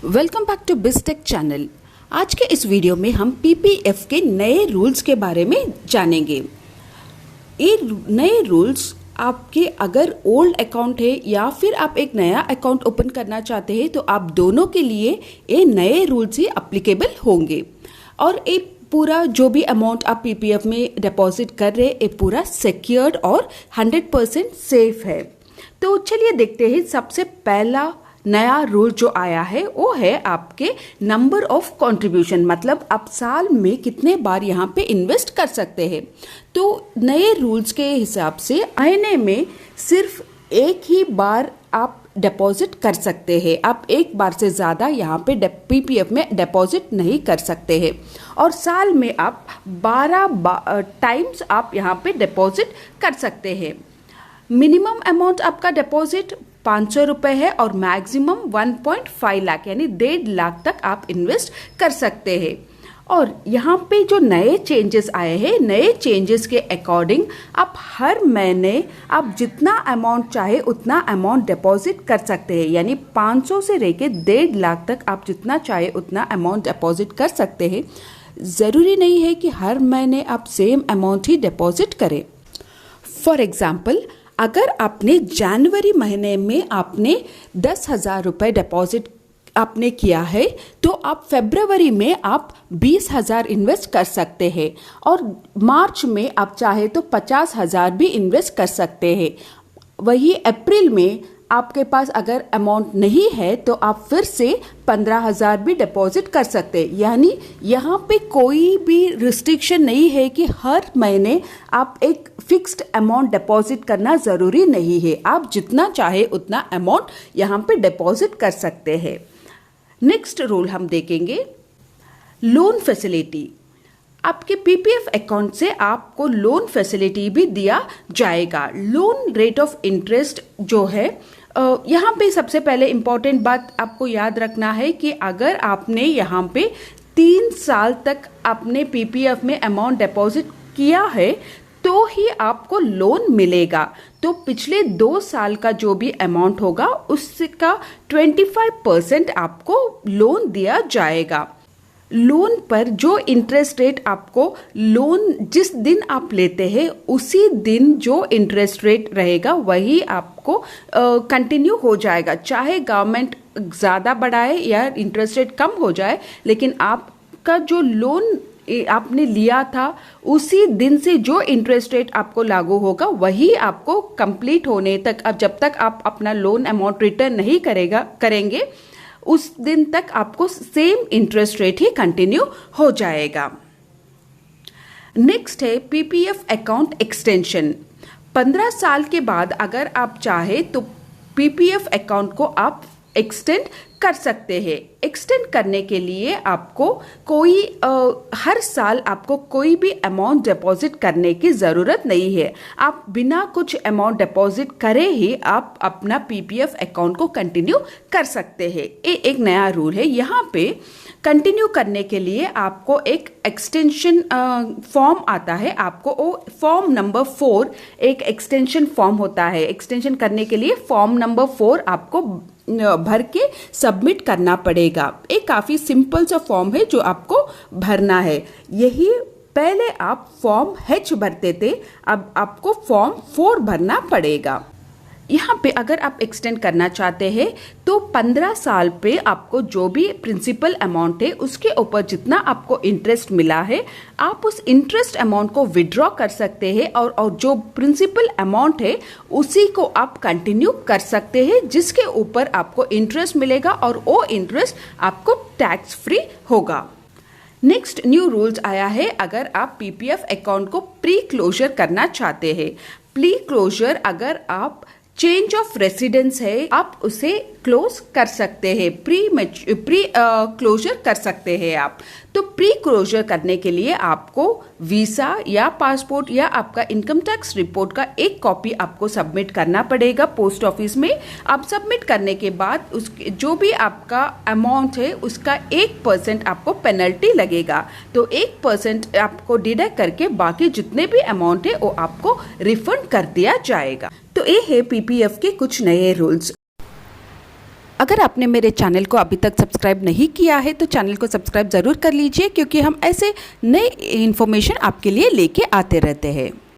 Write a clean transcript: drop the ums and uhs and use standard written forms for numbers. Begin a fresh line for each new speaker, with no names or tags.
Welcome back to BizTech channel. आज के इस वीडियो में हम पीपीएफ के नए रूल्स के बारे में जानेंगे। ये नए रूल्स आपके अगर ओल्ड अकाउंट है या फिर आप एक नया अकाउंट ओपन करना चाहते हैं तो आप दोनों के लिए ये नए रूल्स ही अप्लीकेबल होंगे। और ये पूरा जो भी अमाउंट आप पीपीएफ में डिपॉजिट कर रहे हैं ये पूरा सिक्योर्ड और 100% सेफ है। तो चलिए देखते हैं। सबसे पहला नया रूल जो आया है वो है आपके नंबर ऑफ कंट्रीब्यूशन, मतलब आप साल में कितने बार यहाँ पे इन्वेस्ट कर सकते हैं। तो नए रूल्स के हिसाब से महीने में सिर्फ एक ही बार आप डिपॉजिट कर सकते हैं। आप एक बार से ज़्यादा यहाँ पे पीपीएफ में डिपॉजिट नहीं कर सकते हैं। और साल में आप 12 टाइम्स आप यहाँ पे डिपॉजिट कर सकते हैं। मिनिमम अमाउंट आपका डिपॉजिट 500 रुपये है और मैक्सिमम 1.5 लाख यानी 1.5 लाख तक आप इन्वेस्ट कर सकते हैं। और यहाँ पे जो नए चेंजेस आए हैं, नए चेंजेस के अकॉर्डिंग आप हर महीने आप जितना अमाउंट चाहे उतना अमाउंट डिपॉजिट कर सकते हैं। यानी 500 से लेके 1.5 लाख तक आप जितना चाहे उतना अमाउंट डिपॉजिट कर सकते हैं। ज़रूरी नहीं है कि हर महीने आप सेम अमाउंट ही डिपॉजिट करें। फॉर एग्जाम्पल, अगर आपने जनवरी महीने में आपने 10,000 रुपये डिपॉजिट आपने किया है तो आप फरवरी में आप 20,000 इन्वेस्ट कर सकते हैं। और मार्च में आप चाहे तो 50,000 भी इन्वेस्ट कर सकते हैं। वही अप्रैल में आपके पास अगर अमाउंट नहीं है तो आप फिर से 15,000 भी डिपॉजिट कर सकते हैं। यानी यहाँ पे कोई भी रिस्ट्रिक्शन नहीं है कि हर महीने आप एक फिक्स्ड अमाउंट डिपॉजिट करना ज़रूरी नहीं है। आप जितना चाहे उतना अमाउंट यहाँ पे डिपॉजिट कर सकते हैं। नेक्स्ट रूल हम देखेंगे लोन फैसिलिटी। आपके पीपीएफ अकाउंट से आपको लोन फैसिलिटी भी दिया जाएगा। लोन रेट ऑफ इंटरेस्ट जो है यहाँ पे सबसे पहले इम्पॉर्टेंट बात आपको याद रखना है कि अगर आपने यहाँ पे 3 साल तक आपने पीपीएफ में अमाउंट डिपॉजिट किया है तो ही आपको लोन मिलेगा। तो पिछले 2 साल का जो भी अमाउंट होगा उसका 25% आपको लोन दिया जाएगा। लोन पर जो इंटरेस्ट रेट आपको लोन जिस दिन आप लेते हैं उसी दिन जो इंटरेस्ट रेट रहेगा वही आपको कंटिन्यू हो जाएगा। चाहे गवर्नमेंट ज़्यादा बढ़ाए या इंटरेस्ट रेट कम हो जाए, लेकिन आपका जो लोन आपने लिया था उसी दिन से जो इंटरेस्ट रेट आपको लागू होगा वही आपको कंप्लीट होने तक, अब जब तक आप अपना लोन अमाउंट रिटर्न नहीं करेंगे उस दिन तक आपको सेम इंटरेस्ट रेट ही कंटिन्यू हो जाएगा। नेक्स्ट है पीपीएफ अकाउंट एक्सटेंशन। 15 साल के बाद अगर आप चाहे तो पीपीएफ अकाउंट को आप एक्सटेंड कर सकते हैं। एक्सटेंड करने के लिए आपको हर साल आपको कोई भी अमाउंट डिपॉजिट करने की ज़रूरत नहीं है। आप बिना कुछ अमाउंट डिपॉजिट करे ही आप अपना पीपीएफ अकाउंट को कंटिन्यू कर सकते हैं। ये एक नया रूल है। यहाँ पे कंटिन्यू करने के लिए आपको एक एक्सटेंशन फॉर्म आता है। आपको वो फॉर्म नंबर 4 एक एक्सटेंशन फॉर्म होता है। एक्सटेंशन करने के लिए फॉर्म नंबर 4 आपको भर के सबमिट करना पड़ेगा। एक काफ़ी सिंपल सा फॉर्म है जो आपको भरना है। यही पहले आप फॉर्म H भरते थे, अब आपको फॉर्म 4 भरना पड़ेगा। यहाँ पे अगर आप एक्सटेंड करना चाहते हैं तो 15 साल पे आपको जो भी प्रिंसिपल अमाउंट है उसके ऊपर जितना आपको इंटरेस्ट मिला है आप उस इंटरेस्ट अमाउंट को विड्रॉ कर सकते हैं। और जो प्रिंसिपल अमाउंट है उसी को आप कंटिन्यू कर सकते हैं जिसके ऊपर आपको इंटरेस्ट मिलेगा और वो इंटरेस्ट आपको टैक्स फ्री होगा। नेक्स्ट न्यू रूल्स आया है अगर आप पीपीएफ अकाउंट को प्री क्लोजर करना चाहते हैं। प्री क्लोजर अगर आप चेंज ऑफ रेसिडेंस है आप उसे क्लोज कर सकते हैं, प्री क्लोजर कर सकते हैं आप। तो प्री क्लोजर करने के लिए आपको वीसा या पासपोर्ट या आपका इनकम टैक्स रिपोर्ट का एक कॉपी आपको सबमिट करना पड़ेगा पोस्ट ऑफिस में। आप सबमिट करने के बाद उसके जो भी आपका अमाउंट है उसका 1% आपको पेनल्टी लगेगा। तो 1% आपको डिडक्ट करके बाकी जितने भी अमाउंट है वो आपको रिफंड कर दिया जाएगा। तो ये है पीपीएफ के कुछ नए रूल्स। अगर आपने मेरे चैनल को अभी तक सब्सक्राइब नहीं किया है तो चैनल को सब्सक्राइब ज़रूर कर लीजिए, क्योंकि हम ऐसे नए इन्फॉर्मेशन आपके लिए लेके आते रहते हैं।